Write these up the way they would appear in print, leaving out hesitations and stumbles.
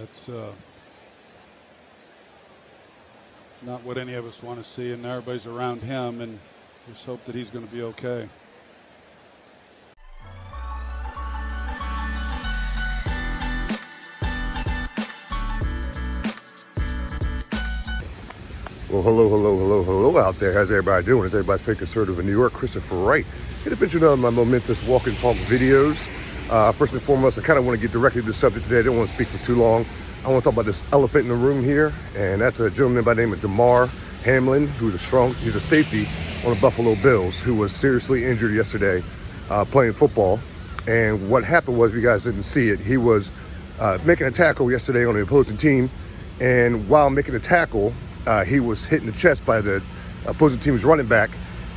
It's not what any of us want to see, and everybody's around him, and just hope that he's going to be okay. Well, hello out there. How's everybody doing? Is everybody fake conservative in New York? Christopher Wright. Here to mention of my momentous walk and talk videos. First and foremost, I kind of want to get directly to the subject today. I don't want to speak for too long. I want to talk about this elephant in the room here, and that's a gentleman by the name of Damar Hamlin, who's he's a safety on the Buffalo Bills, who was seriously injured yesterday playing football. And what happened was, if you guys didn't see it, he was making a tackle yesterday on the opposing team, and while making a tackle, he was hit in the chest by the opposing team's running back.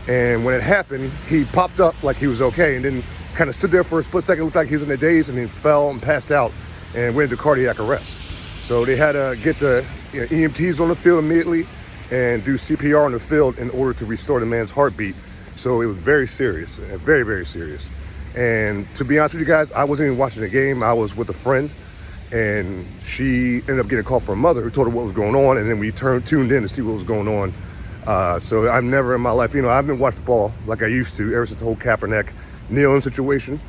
And when it happened, he popped up like he was okay, and then kind of stood there for a split second, looked like he was in a daze, and then fell and passed out and went into cardiac arrest. So they had to get the EMTs on the field immediately and do CPR on the field in order to restore the man's heartbeat. So it was very serious, very, very serious. And to be honest with you guys, I wasn't even watching the game. I was with a friend, and she ended up getting a call from her mother who told her what was going on, and then we tuned in to see what was going on. So I've never in my life, I've been watching football like I used to ever since the whole Kaepernick kneeling situation,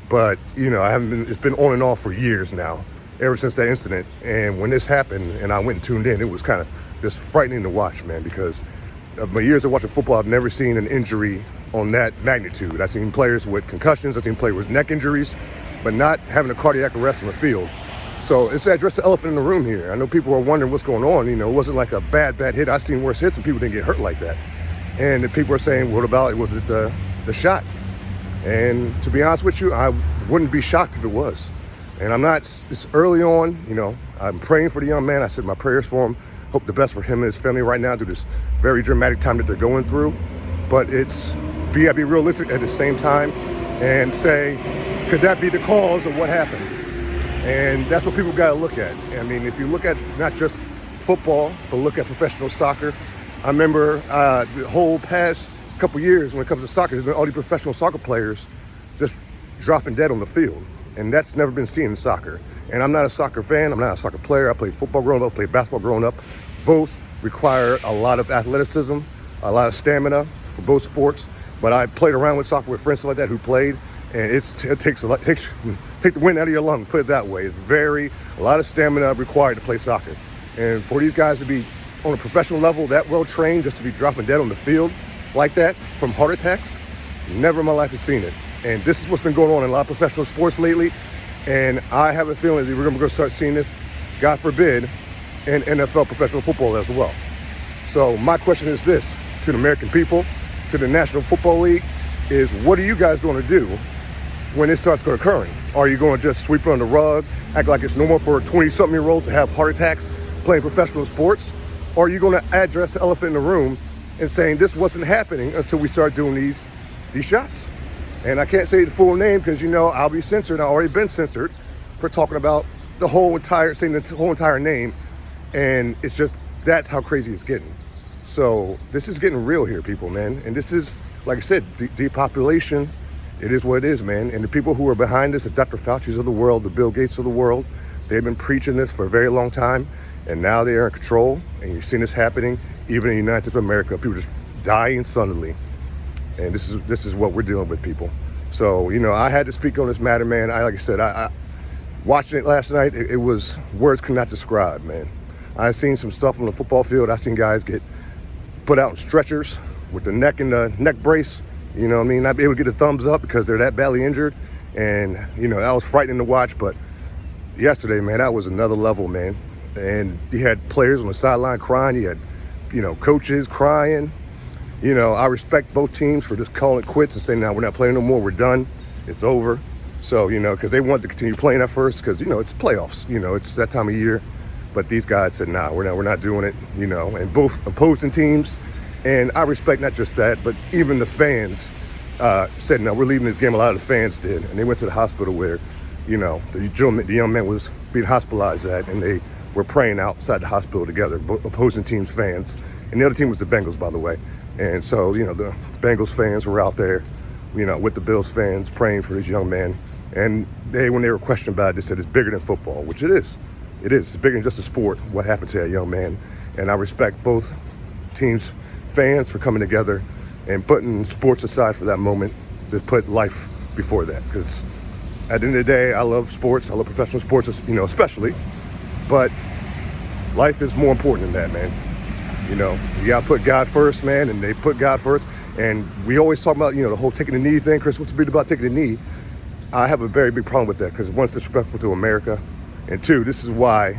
but I haven't been. It's been on and off for years now, ever since that incident. And when this happened and I went and tuned in, it was kind of just frightening to watch, man, because of my years of watching football, I've never seen an injury on that magnitude. I've seen players with concussions, I've seen players with neck injuries, but not having a cardiac arrest on the field. So it's to address the elephant in the room here. I know people are wondering what's going on. It wasn't like a bad hit. I've seen worse hits and people didn't get hurt like that. And the people are saying, what about it? Was it the shot? And to be honest with you, I wouldn't be shocked if it was. And I'm not, it's early on, I'm praying for the young man. I said my prayers for him. Hope the best for him and his family right now through this very dramatic time that they're going through. But I be realistic at the same time and say, could that be the cause of what happened? And that's what people got to look at. I mean, if you look at not just football, but look at professional soccer. I remember the whole past couple years when it comes to soccer, there's been all these professional soccer players just dropping dead on the field. And that's never been seen in soccer. And I'm not a soccer fan. I'm not a soccer player. I played football growing up, played basketball growing up. Both require a lot of athleticism, a lot of stamina for both sports. But I played around with soccer with friends like that who played. And it takes a lot, take the wind out of your lungs, put it that way. It's a lot of stamina required to play soccer. And for these guys to be on a professional level, that well trained, just to be dropping dead on the field like that from heart attacks, never in my life have seen it. And this is what's been going on in a lot of professional sports lately. And I have a feeling that we're going to start seeing this, God forbid, in NFL professional football as well. So my question is this to the American people, to the National Football League, is what are you guys going to do when it starts occurring? Are you going to just sweep it on the rug, act like it's normal for a 20-something-year-old to have heart attacks playing professional sports? Or are you going to address the elephant in the room and saying this wasn't happening until we start doing these shots? And I can't say the full name because, I'll be censored. I've already been censored for talking about saying the whole entire name. And it's just, that's how crazy it's getting. So this is getting real here, people, man. And this is, like I said, depopulation. It is what it is, man. And the people who are behind this, the Dr. Fauci's of the world, the Bill Gates of the world, they've been preaching this for a very long time. And now they are in control. And you're seeing this happening even in the United States of America. People just dying suddenly. And this is what we're dealing with, people. So, I had to speak on this matter, man. Like I said, I watching it last night, it was words could not describe, man. I've seen some stuff on the football field. I've seen guys get put out in stretchers with the neck and the neck brace. Not be able to get a thumbs up because they're that badly injured. And, that was frightening to watch. But yesterday, man, that was another level, man. And you had players on the sideline crying. You had, coaches crying. I respect both teams for just calling it quits and saying, now we're not playing no more. We're done. It's over. So, because they wanted to continue playing at first because, it's playoffs. It's that time of year. But these guys said, nah, we're not doing it, and both opposing teams. And I respect not just that, but even the fans said, no, we're leaving this game. A lot of the fans did. And they went to the hospital where, the young man was being hospitalized at, and they were praying outside the hospital together, opposing teams' fans. And the other team was the Bengals, by the way. And so, the Bengals fans were out there with the Bills fans praying for this young man. And when they were questioned about it, they said it's bigger than football, which it is. It is. It's bigger than just a sport, what happened to that young man. And I respect both teams' fans for coming together and putting sports aside for that moment to put life before that. Because at the end of the day, I love sports. I love professional sports, especially. But life is more important than that, man. You got to put God first, man, and they put God first. And we always talk about, the whole taking the knee thing. Chris, what's the big about taking the knee? I have a very big problem with that because one, it's disrespectful to America. And two, this is why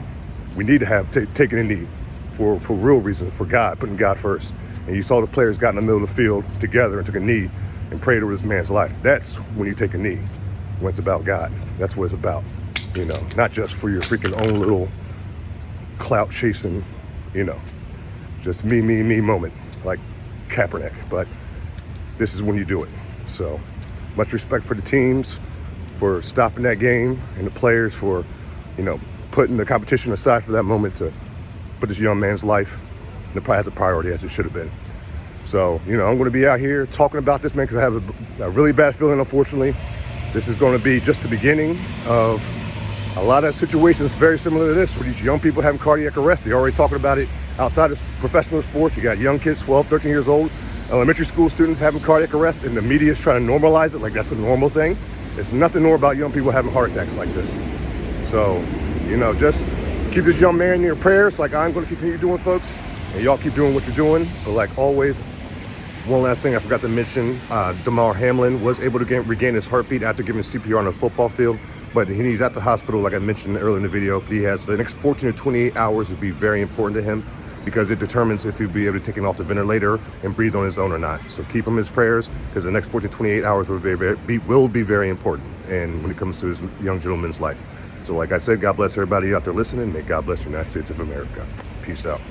we need to have taken a knee for real reasons, for God, putting God first. And you saw the players got in the middle of the field together and took a knee and prayed over this man's life. That's when you take a knee, when it's about God. That's what it's about, not just for your freaking own little clout chasing, just me moment like Kaepernick. But this is when you do it. So much respect for the teams for stopping that game and the players for, putting the competition aside for that moment to put this young man's life as a priority as it should have been. So, I'm going to be out here talking about this, man, because I have a really bad feeling, unfortunately. This is going to be just the beginning of a lot of situations very similar to this, where these young people having cardiac arrest. They're already talking about it outside of professional sports. You got young kids, 12, 13 years old, elementary school students having cardiac arrest, and the media is trying to normalize it like that's a normal thing. There's nothing normal about young people having heart attacks like this. So, just keep this young man in your prayers like I'm going to continue doing, folks. And y'all keep doing what you're doing. But like always, one last thing I forgot to mention, Damar Hamlin was able to regain his heartbeat after giving CPR on a football field. But he's at the hospital, like I mentioned earlier in the video. He has the next 14 to 28 hours will be very important to him because it determines if he'll be able to take him off the ventilator and breathe on his own or not. So keep him in his prayers because the next 14 to 28 hours will be very important and when it comes to this young gentleman's life. So like I said, God bless everybody out there listening. May God bless the United States of America. Peace out.